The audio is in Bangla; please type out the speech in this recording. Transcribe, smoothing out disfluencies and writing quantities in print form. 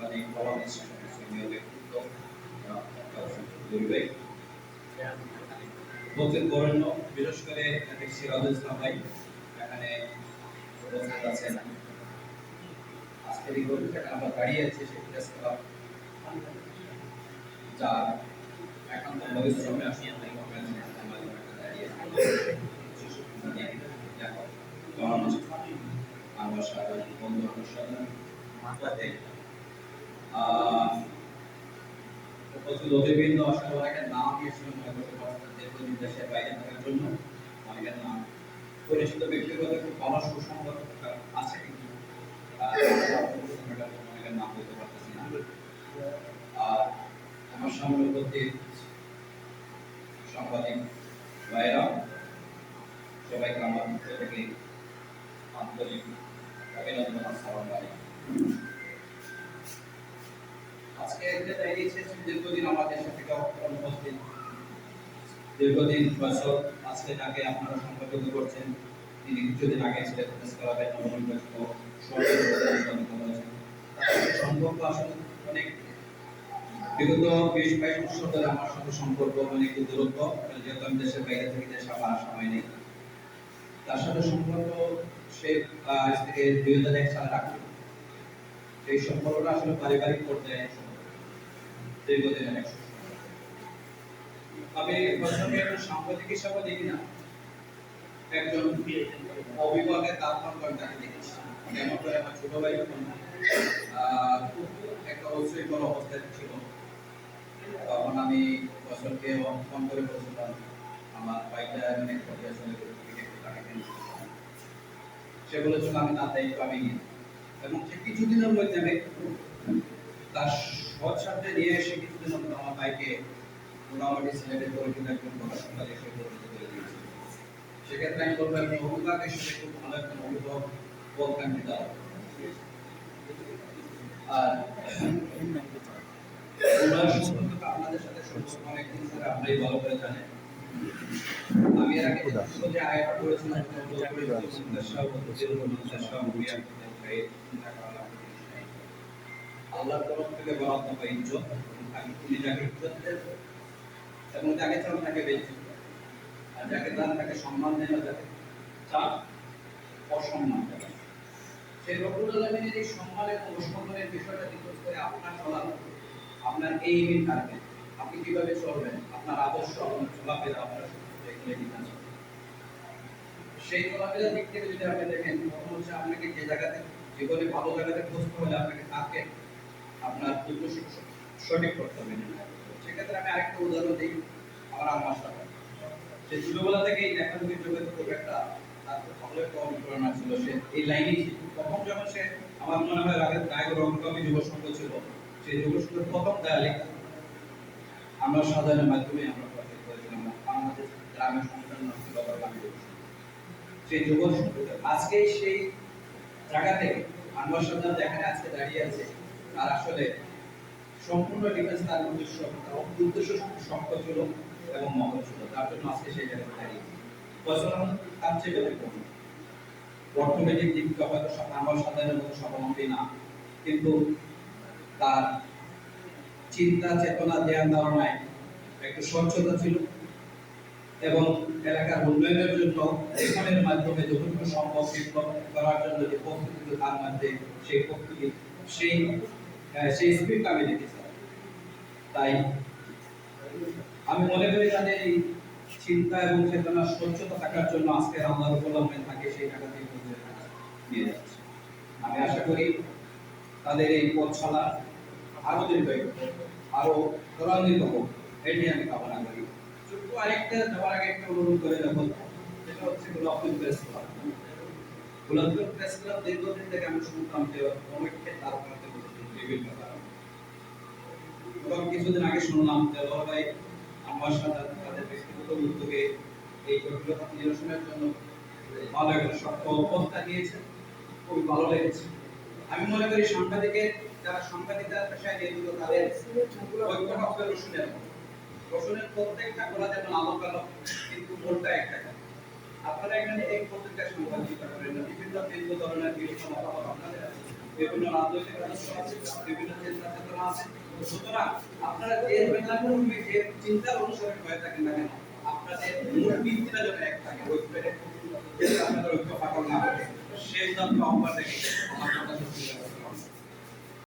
সাংবাদিক কলামিস্ট সিনিয়র ব্যক্তিত্ব উপস্থিত বরেণ্য বিশেষ করে সিরাজুল ইসলাম ভাই এখানে উপস্থিত আছেন। আজকের এই বৈঠকে আমরা দাঁড়িয়ে আছি সেই প্রেস ক্লাব যা একান্ত পরিশ্রমে আসিয়া নাই দাঁড়িয়ে আমার সাথে বন্ধু অনুষ্ঠান উপস্থিত অতিবৃন্দ আসলে অনেকের নাম দিয়েছিলেন দীর্ঘদিন দেশের বাইরে থাকার জন্য অনেকের নাম পরিচিত ব্যক্তিগত খুব ভালো সুসংগত আছে কিন্তু অনেকের নাম বলতে পারতেছি না। আর আমার সামনে উপস্থিত সাংবাদিক ভাইরা সবাইকে আমার পক্ষ থেকে আন্তরিক অভিনন্দন আসসালামু আলাইকুম। আজকে একটা দাঁড়িয়েছে দীর্ঘদিন আমাদের সাথে অনুপস্থিত দীর্ঘদিন বছর আজকে যাকে আপনারা সম্পর্কিত করছেন তিনি কিছুদিন আগে ছিলেন প্রেস ক্লাবের নবনির্বাচিত সম্পর্ক আসলে অনেক বিগত 20-22 বছর ধরে আমার সাথে সম্পর্ক অনেক দূরত্ব, যেহেতু আমি দেশের বাইরে থেকে দেশে আবার সময় নেই। তার সাথে সম্পর্ক সে আজ থেকে 2001 সালে রাখলো। সেই সম্পর্কটা আসলে পারিবারিক পর্যায়ে দীর্ঘদিনের এক আমি প্রথমে একজন সাংবাদিক হিসাবে দেখি না, একজন অভিভাবকের তাৎপর্য তাকে দেখেছি। যেমন করে আমার ছোট ভাই যখন একটা উচ্ছৃঙ্খল অবস্থায় ছিল তখন আমি ফসলকে ফোন করে বলছিলাম আমার ভাইটা এমন একটা আসলে সে বলেছিল আমি তার দায়িত্ব আমি নিই এবং সে কিছুদিনের মধ্যে আমি তার সৎ সাথে নিয়ে এসে কিছুদিনের মধ্যে আমার ভাইকে মোটামুটি সিলেটের পরিচিত একজন প্রকাশনকারী হিসেবে পরিচিত করে দিয়েছে। সেক্ষেত্রে আমি বলবো একজন অভিভাবক হিসেবে খুব ভালো একজন অভিভাবক বলকাঙ্ক্ষিত। আর আপনাদের সাথে সম্পর্ক অনেকদিন ধরে আপনি ভালো করে জানেন। আমি এর আগে যে আয়াত করেছিলাম আল্লাহর তরফ থেকে বরাদ্দ পাই ইজ্জত তিনি যাকে ইজ্জত দেন এবং যাকে চান তাকে বেঁচে আর যাকে চান তাকে সম্মান দেন যাকে চান অসম্মান দেন। সেই রব্বুল আলামিনের এই সম্মানের অসম্মানের বিষয়টা নির্ভর করে আপনার চলা আপনার এই টার্গেট আপনি কিভাবে চলবেন আপনার আদর্শ আপনার চলাফেরা আপনার সেই চলাফেরার দিক থেকে যদি আপনি দেখেন তখন হচ্ছে আপনাকে যে জায়গাতে জীবনে ভালো জায়গাতে পৌঁছতে হলে আপনাকে তাকে আপনার উদ্দেশ্য সঠিক করতে হবে। সেক্ষেত্রে আমি আরেকটা উদাহরণ দিই আমার আম্মার সাথে সে ছোটবেলা থেকেই লেখালেখির জগতে খুব একটা তার ভালো একটা অনুপ্রেরণা ছিল। সে এই লাইনেই ছিল। প্রথম যখন সে আমার মনে হয় আগের নায়ক রঙ্গকবি যুব সংঘ ছিল সেই যুব সংঘের প্রথম লেখা আমরা সাধারণের মাধ্যমে আমরা প্রচার করেছিলাম বাংলাদেশ গ্রামের সংগঠন ছিল সেই যুব সংঘ আজকে সেই জায়গা থেকে আনোয়ার সাদ্দাম যেখানে আজকে দাঁড়িয়ে আছে তার আসলে সম্পূর্ণ ডিফেন্স তার উদ্দেশ্য শক্ত ছিল এবং মহৎ ছিল, তার জন্য আজকে সেই জায়গায় দাঁড়িয়ে ফয়সাল তার চেয়ে ব্যতিক্রম। অর্থনৈতিক দিক থেকে হয়তো আনোয়ার সাদ্দামের মতো স্বাবলম্বী না, কিন্তু তার চিন্তা চেতনা ধ্যান ধারণায় একটু স্বচ্ছতা ছিল এবং এলাকার উন্নয়নের জন্য লেখনের মাধ্যমে যতটুকু সম্ভব বিপ্লব করার জন্য যে প্রস্তুতি তার মধ্যে সেই প্রস্তুতি সেই স্পিরিট আমি দেখেছি। তাই আমি মনে করি তাদের এই চিন্তা এবং চেতনা স্বচ্ছতা থাকার জন্য আজকে আল্লাহর উপলব্ধি থাকে সেই জায়গা থেকে নিয়ে যাচ্ছে। আমি আশা করি তাদের এই পথ চলা আরো দীর্ঘায়িত আরো ত্বরান্বিত হোক, এটি আমি কামনা করি। ছোট্ট আরেকটা যাওয়ার আগে একটা অনুরোধ করে দেবো, যেটা হচ্ছে Golappur press club. Golappur press club দীর্ঘদিন থেকে আমি শুনতাম যে অনেককে তার কাছে বিভিন্ন কারণ এবং কিছুদিন আগে শুনলাম যে ভাই আমার সাথে তাদের ব্যক্তিগত উদ্যোগে এই জটিলতা নিরসনের জন্য ভালো একটা শক্ত অবস্থা নিয়েছে, খুবই ভালো লেগেছে। আমি মনে করি সাংবাদিকের যারা সাংবাদিকতার পেশায় নিয়োজিত তাদের ঐক্যটা হবে রসুনের প্রত্যেকটা গোলা যেমন আলো কালো কিন্তু মনটা একটা। আপনারা এখানে এই প্রত্যেকটা সাংবাদিকতা করেন না, বিভিন্ন ধরনের বিভিন্ন মতামত আপনাদের আছে, বিভিন্ন রাজনৈতিক আদর্শ আছে, বিভিন্ন চিন্তা চেতনা আছে। সুতরাং আপনারা যে মেলাগুলো যে চিন্তার অনুসারে হয়ে থাকেন না কেন, আপনাদের মূল ভিত্তিটা যেন এক থাকে, ঐক্যের আপনাদের ঐক্য ফাটল না ঘটে, সেই জন্য আহ্বান রেখে আমার কথা শুনতে